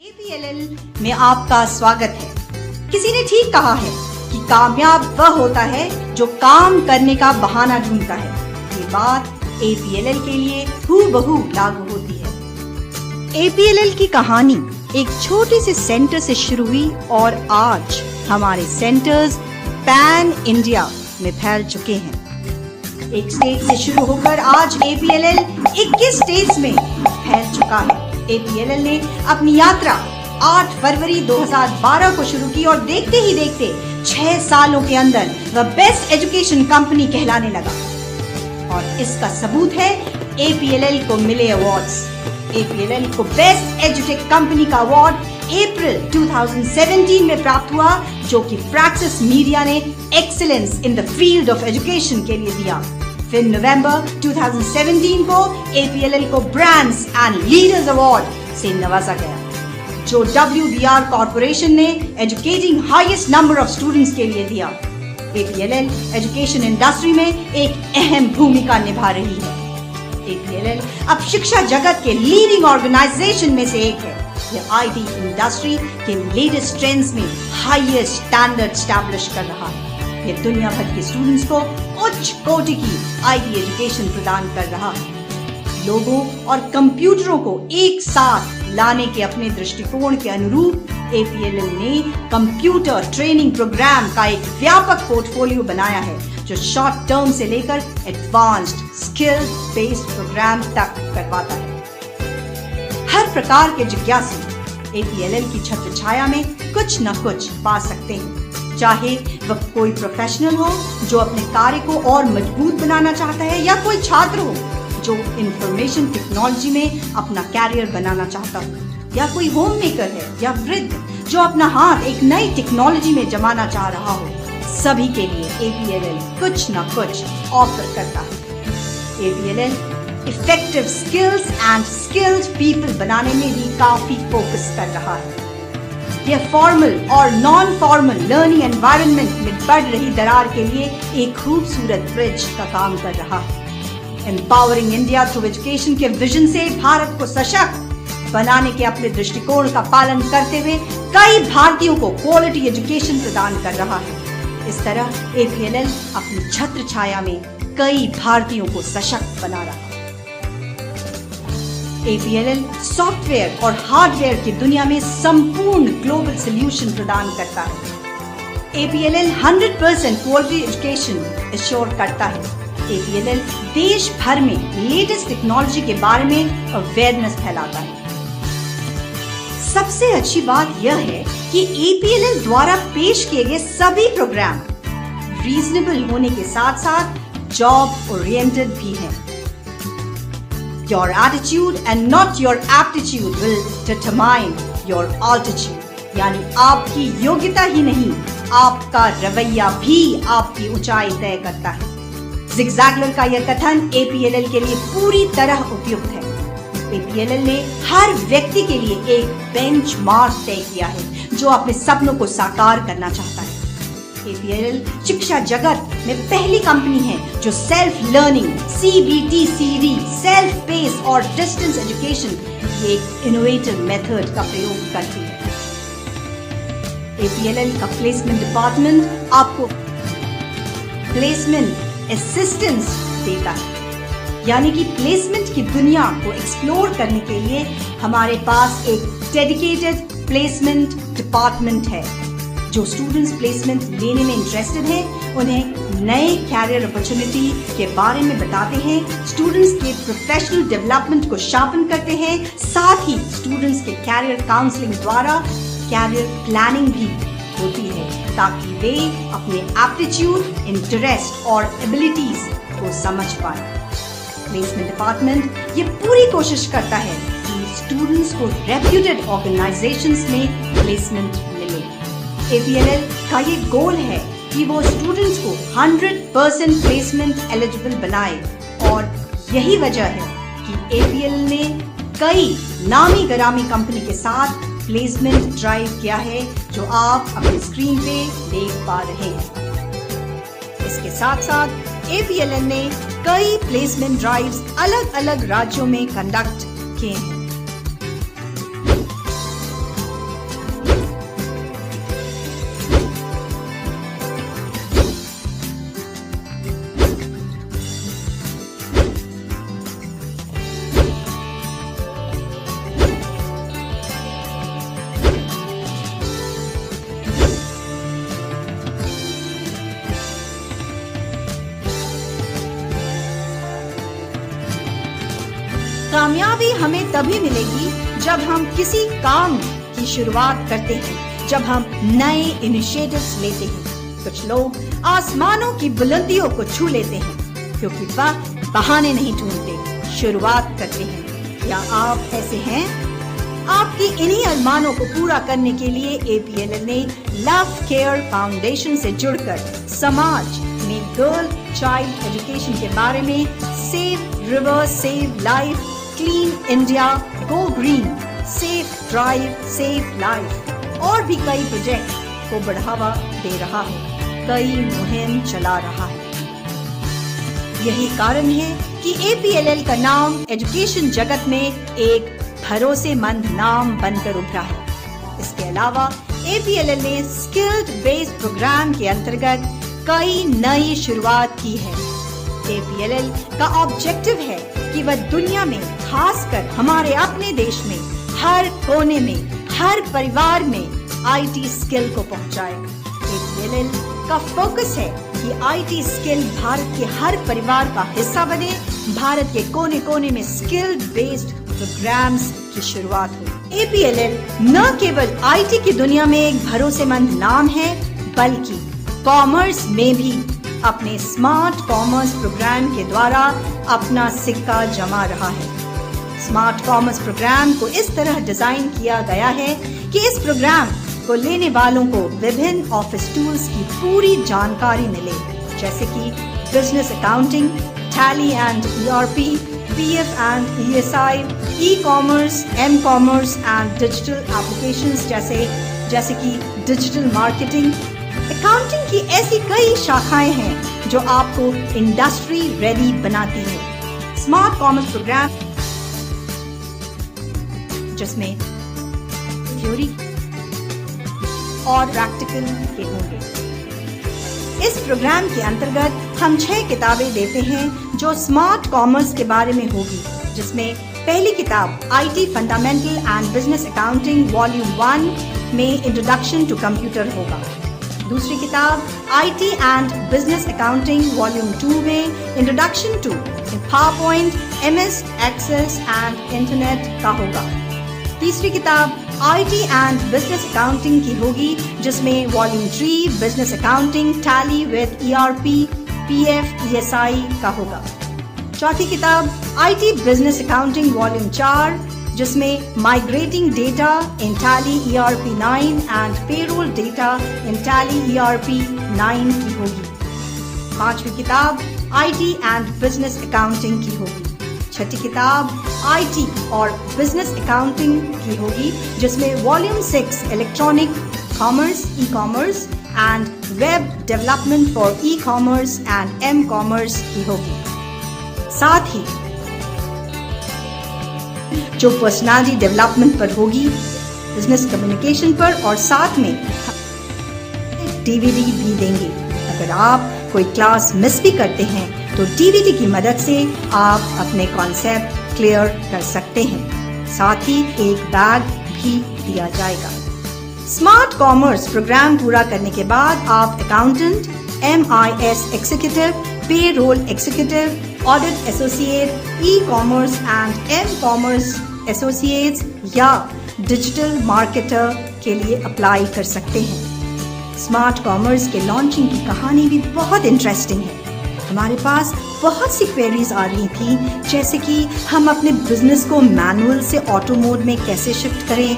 APLL में आपका स्वागत है। किसी ने ठीक कहा है कि कामयाब वह होता है जो काम करने का बहाना ढूंढता है। ये बात APLL के लिए हूबहू लागू होती है। APLL की कहानी एक छोटे से सेंटर से शुरू हुई और आज हमारे सेंटर्स पैन इंडिया में फैल चुके हैं। एक स्टेट से शुरू होकर आज APLL 21 स्टेट्स में फैल चुका है। APLL ने अपनी यात्रा 8 फरवरी 2012 को शुरू की और देखते ही देखते 6 सालों के अंदर वह बेस्ट एजुकेशन कंपनी कहलाने लगा। और इसका सबूत है APLL को मिले अवार्ड्स। APLL को बेस्ट एजुटेक कंपनी का अवार्ड अप्रैल 2017 में प्राप्त हुआ, जो कि प्रैक्सिस मीडिया ने excellence in the field of education के लिए दिया। फिर नवंबर 2017 को APLL को ब्रांड्स एंड लीडर्स अवार्ड से नवाजा गया, जो WBR कॉर्पोरेशन ने educating highest number of students के लिए दिया। APLL एजुकेशन इंडस्ट्री में एक अहम भूमिका निभा रही है। APLL अब शिक्षा जगत के लीडिंग ऑर्गेनाइजेशन में से एक है। यह IT इंडस्ट्री के लेटेस्ट ट्रेंड्स में हाईएस्ट स्टैंडर्ड स्टैब्लिश कर रहा है। यह दुनिया भर के स्टूडेंट्स को उच्च कोटि की IT एजुकेशन प्रदान कर रहा है। लोगों और कंप्यूटरों को एक साथ लाने के अपने दृष्टिकोण के अनुरूप APLL ने कंप्यूटर ट्रेनिंग प्रोग्राम का एक व्यापक पोर्टफोलियो बनाया है, जो शॉर्ट टर्म से लेकर एडवांस्ड स्किल बेस्ड प्रोग्राम तक करवाता है। हर प्रकार के जिज्ञासु APLL की छत्र छाया में कुछ न कुछ पा सकते हैं, चाहे वह कोई प्रोफेशनल हो जो अपने कार्य को और मजबूत बनाना चाहता है, या कोई छात्र हो जो इंफॉर्मेशन टेक्नोलॉजी में अपना कैरियर बनाना चाहता हो, या कोई होम मेकर है या वृद्ध जो अपना हाथ एक नई टेक्नोलॉजी में जमाना चाह रहा हो। सभी के लिए APLL कुछ न कुछ ऑफर करता है। APLL effective skills and skilled people बनाने में भी काफी फोकस कर रहा है। यह फॉर्मल और नॉन फॉर्मल लर्निंग एनवायरनमेंट में बढ़ रही दरार के लिए एक खूबसूरत ब्रिज का काम कर रहा है। एम्पावरिंग इंडिया थ्रू एजुकेशन के विजन से भारत को सशक्त बनाने के अपने दृष्टिकोण का पालन करते हुए कई भारतीयों को क्वालिटी एजुकेशन प्रदान कर रहा है। इस तरह APLL अपनी छत्र छाया में कई भारतीयों को सशक्त बना रहा है। APLL सॉफ्टवेयर और हार्डवेयर की दुनिया में संपूर्ण ग्लोबल सॉल्यूशन प्रदान करता है। APLL 100% क्वालिटी एजुकेशन एश्योर करता है। APLL देश भर में लेटेस्ट टेक्नोलॉजी के बारे में अवेयरनेस फैलाता है। सबसे अच्छी बात यह है कि APLL द्वारा पेश किए गए सभी प्रोग्राम रीजनेबल होने के साथ साथ जॉब ओरिएंटेड भी हैं। Your attitude and not your aptitude will determine your altitude. यानी आपकी योग्यता ही नहीं, आपका रवैया भी आपकी ऊंचाई तय करता है। ज़िगज़ैगलर का यह कथन APLL के लिए पूरी तरह उपयुक्त है। APLL ने हर व्यक्ति के लिए एक बेंचमार्क तय किया है जो अपने सपनों को साकार करना चाहता है। APLL शिक्षा जगत में पहली कंपनी है जो self learning, CBT/CD, self pace और डिस्टेंस एजुकेशन ये एक इनोवेटिव मेथड का प्रयोग करती है। APLL का प्लेसमेंट डिपार्टमेंट आपको प्लेसमेंट असिस्टेंस देता है, यानी कि प्लेसमेंट की दुनिया को एक्सप्लोर करने के लिए हमारे पास एक डेडिकेटेड प्लेसमेंट डिपार्टमेंट है, जो स्टूडेंट्स प्लेसमेंट लेने में इंटरेस्टेड हैं उन्हें नए कैरियर अपॉर्चुनिटी के बारे में बताते हैं, स्टूडेंट्स के प्रोफेशनल डेवलपमेंट को शार्पन करते हैं, साथ ही स्टूडेंट्स के कैरियर काउंसलिंग द्वारा कैरियर प्लानिंग भी होती है, ताकि वे अपने एप्टीट्यूड, इंटरेस्ट और एबिलिटीज को समझ पाए। प्लेसमेंट डिपार्टमेंट ये पूरी कोशिश करता है कि स्टूडेंट्स को रेप्यूटेड ऑर्गेनाइजेशंस में प्लेसमेंट मिले। APLL का ये गोल है कि वो स्टूडेंट्स को 100% प्लेसमेंट एलिजिबल बनाए, और यही वजह है कि APLL ने कई नामी गरामी कंपनी के साथ प्लेसमेंट ड्राइव किया है, जो आप अपनी स्क्रीन पे देख पा रहे हैं। इसके साथ साथ APLL ने कई प्लेसमेंट ड्राइव्स अलग अलग राज्यों में कंडक्ट किए हैं। कामयाबी हमें तभी मिलेगी जब हम किसी काम की शुरुआत करते हैं, जब हम नए इनिशिएटिव्स लेते हैं। कुछ लोग आसमानों की बुलंदियों को छू लेते हैं क्योंकि वह बहाने नहीं ढूंढते, शुरुआत करते हैं। क्या आप ऐसे हैं? आपकी इन्हीं अरमानों को पूरा करने के लिए APLL ने लव केयर फाउंडेशन से जुड़कर समाज में गर्ल चाइल्ड एजुकेशन के बारे में save river save life, clean India, go green, safe drive save life और भी कई प्रोजेक्ट को बढ़ावा दे रहा है, कई मुहिम चला रहा है। यही कारण है कि APLL का नाम एजुकेशन जगत में एक भरोसेमंद नाम बनकर उभरा है। इसके अलावा APLL ने स्किल्ड बेस्ड प्रोग्राम के अंतर्गत कई नई शुरुआत की है। APLL का ऑब्जेक्टिव है कि वह दुनिया में, खासकर हमारे अपने देश में, हर कोने में, हर परिवार में IT स्किल को पहुंचाए। APLL का फोकस है कि IT स्किल भारत के हर परिवार का हिस्सा बने, भारत के कोने कोने में स्किल्ड बेस्ड प्रोग्राम्स की शुरुआत हो। APLL न केवल IT की दुनिया में एक भरोसेमंद नाम है, बल्कि कॉमर्स में भी अपने स्मार्ट कॉमर्स प्रोग्राम के द्वारा अपना सिक्का जमा रहा है। स्मार्ट कॉमर्स प्रोग्राम को इस तरह डिजाइन किया गया है कि इस प्रोग्राम को लेने वालों को विभिन्न ऑफिस टूल्स की पूरी जानकारी मिले, जैसे कि business accounting, Tally and ERP, PF and ESI, e-commerce, m-commerce and digital applications जैसे कि डिजिटल मार्केटिंग। अकाउंटिंग की ऐसी कई शाखाएं हैं जो आपको इंडस्ट्री रेडी बनाती है। स्मार्ट कॉमर्स प्रोग्राम जिसमें थ्योरी और प्रैक्टिकल के होंगे। इस प्रोग्राम के अंतर्गत हम 6 किताबें देते हैं जो स्मार्ट कॉमर्स के बारे में होगी, जिसमें पहली किताब IT fundamental and business accounting volume 1 में इंट्रोडक्शन टू कंप्यूटर होगा। दूसरी किताब IT and business accounting volume 2 में introduction to PowerPoint, MS access and internet का होगा। तीसरी किताब IT एंड बिजनेस अकाउंटिंग की होगी, जिसमें volume 3 business accounting tally with ERP, PF, ESI का होगा। चौथी किताब IT बिजनेस अकाउंटिंग वॉल्यूम 4, जिसमें migrating data in tally ERP 9 and payroll data in tally ERP 9 की होगी। पांचवी किताब IT एंड बिजनेस अकाउंटिंग की होगी। छठी किताब IT और बिजनेस अकाउंटिंग की होगी, जिसमें volume 6 electronic commerce, e-commerce and web development for e-commerce and m-commerce की होगी। साथ ही जो पर्सनालिटी डेवलपमेंट पर होगी, बिजनेस कम्युनिकेशन पर, और साथ में DVD भी देंगे। अगर आप कोई क्लास मिस भी करते हैं तो DVD की मदद से आप अपने कॉन्सेप्ट क्लियर कर सकते हैं। साथ ही एक बैग भी दिया जाएगा। स्मार्ट कॉमर्स प्रोग्राम पूरा करने के बाद आप accountant, MIS executive, payroll executive, audit associate, e-commerce and m-commerce associates या डिजिटल मार्केटर के लिए अप्लाई कर सकते हैं। स्मार्ट कॉमर्स के लॉन्चिंग की कहानी भी बहुत इंटरेस्टिंग है। हमारे पास बहुत सी क्वेरीज आ रही थी, जैसे कि हम अपने बिजनेस को मैनुअल से ऑटो मोड में कैसे शिफ्ट करें,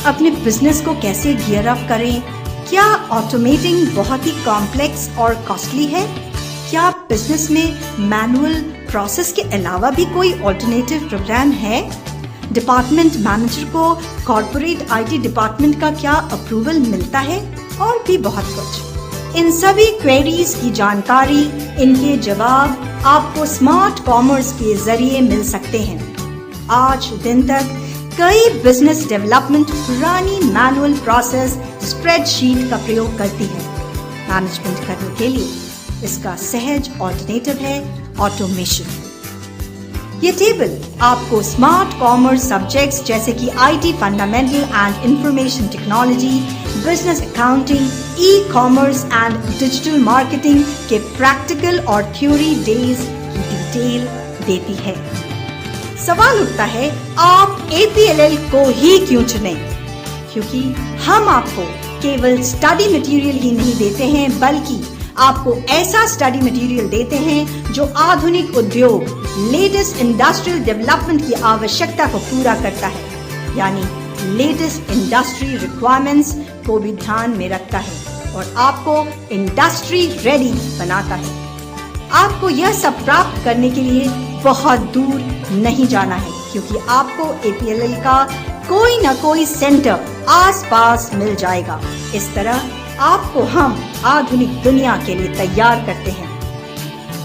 अपने बिजनेस को कैसे गियर अप करें, क्या ऑटोमेटिंग बहुत ही कॉम्प्लेक्स और कॉस्टली है, क्या बिजनेस में मैनुअल प्रोसेस के अलावा भी कोई ऑल्टरनेटिव प्रोग्राम है, डिपार्टमेंट मैनेजर को कॉर्पोरेट IT डिपार्टमेंट का क्या अप्रूवल मिलता है, और भी बहुत कुछ। इन सभी क्वेरीज की जानकारी, इनके जवाब आपको स्मार्ट कॉमर्स के जरिए मिल सकते हैं। आज दिन तक कई बिजनेस डेवलपमेंट पुरानी मैनुअल प्रोसेस स्प्रेडशीट का प्रयोग करती है मैनेजमेंट करने के लिए। इसका सहज ऑल्टरनेटिव है ऑटोमेशन। ये टेबल आपको स्मार्ट कॉमर्स सब्जेक्ट्स जैसे कि IT fundamental and information technology, business accounting, e-commerce and digital marketing के प्रैक्टिकल और थ्योरी डेज की डिटेल देती है। सवाल उठता है, आप APLL को ही क्यों चुने? क्योंकि हम आपको केवल स्टडी मटेरियल ही नहीं देते हैं, बल्कि आपको ऐसा स्टडी मटेरियल देते हैं जो आधुनिक उद्योग, लेटेस्ट इंडस्ट्रियल डेवलपमेंट की आवश्यकता को पूरा करता है, यानी लेटेस्ट इंडस्ट्री रिक्वायरमेंट्स को भी ध्यान में रखता है और आपको इंडस्ट्री रेडी बनाता है। आपको यह सब प्राप्त करने के लिए बहुत दूर नहीं जाना है, क्योंकि आपको APLL का कोई न कोई सेंटर आसपास मिल जाएगा। इस तरह आपको हम आधुनिक दुनिया के लिए तैयार करते हैं।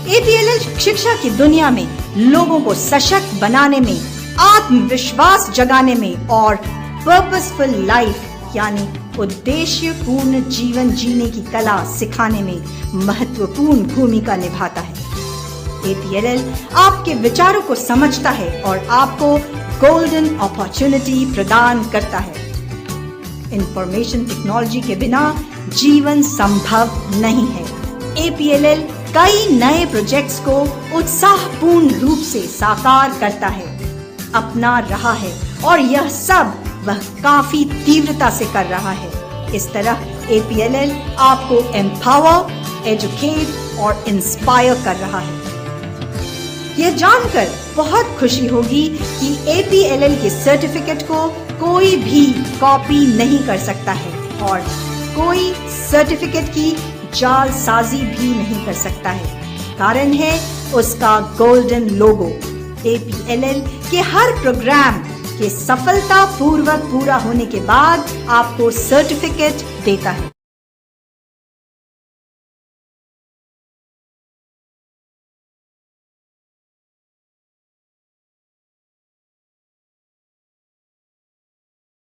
APLL शिक्षा की दुनिया में लोगों को सशक्त बनाने में, आत्मविश्वास जगाने में और पर्पसफुल लाइफ यानी उद्देश्यपूर्ण जीवन जीने की कला सिखाने में महत्वपूर्ण भूमिका निभाता है। APLL आपके विचारों को समझता है और आपको गोल्डन अपॉर्चुनिटी प्रदान करता है। इंफॉर्मेशन टेक्नोलॉजी के बिना जीवन संभव नहीं है। APLL कई नए प्रोजेक्ट्स को उत्साहपूर्ण रूप से साकार करता है, अपना रहा है और यह सब वह काफी तीव्रता से कर रहा है। इस तरह APLL आपको एम्पावर, एजुकेट और इंस्पायर कर रहा है। यह जानकर बहुत खुशी होगी कि APLL के सर्टिफिकेट को कोई भी कॉपी नहीं कर सकता है और कोई सर्टिफिकेट की जालसाजी भी नहीं कर सकता है। कारण है उसका गोल्डन लोगो। APLL के हर प्रोग्राम के सफलतापूर्वक पूरा होने के बाद आपको सर्टिफिकेट देता है।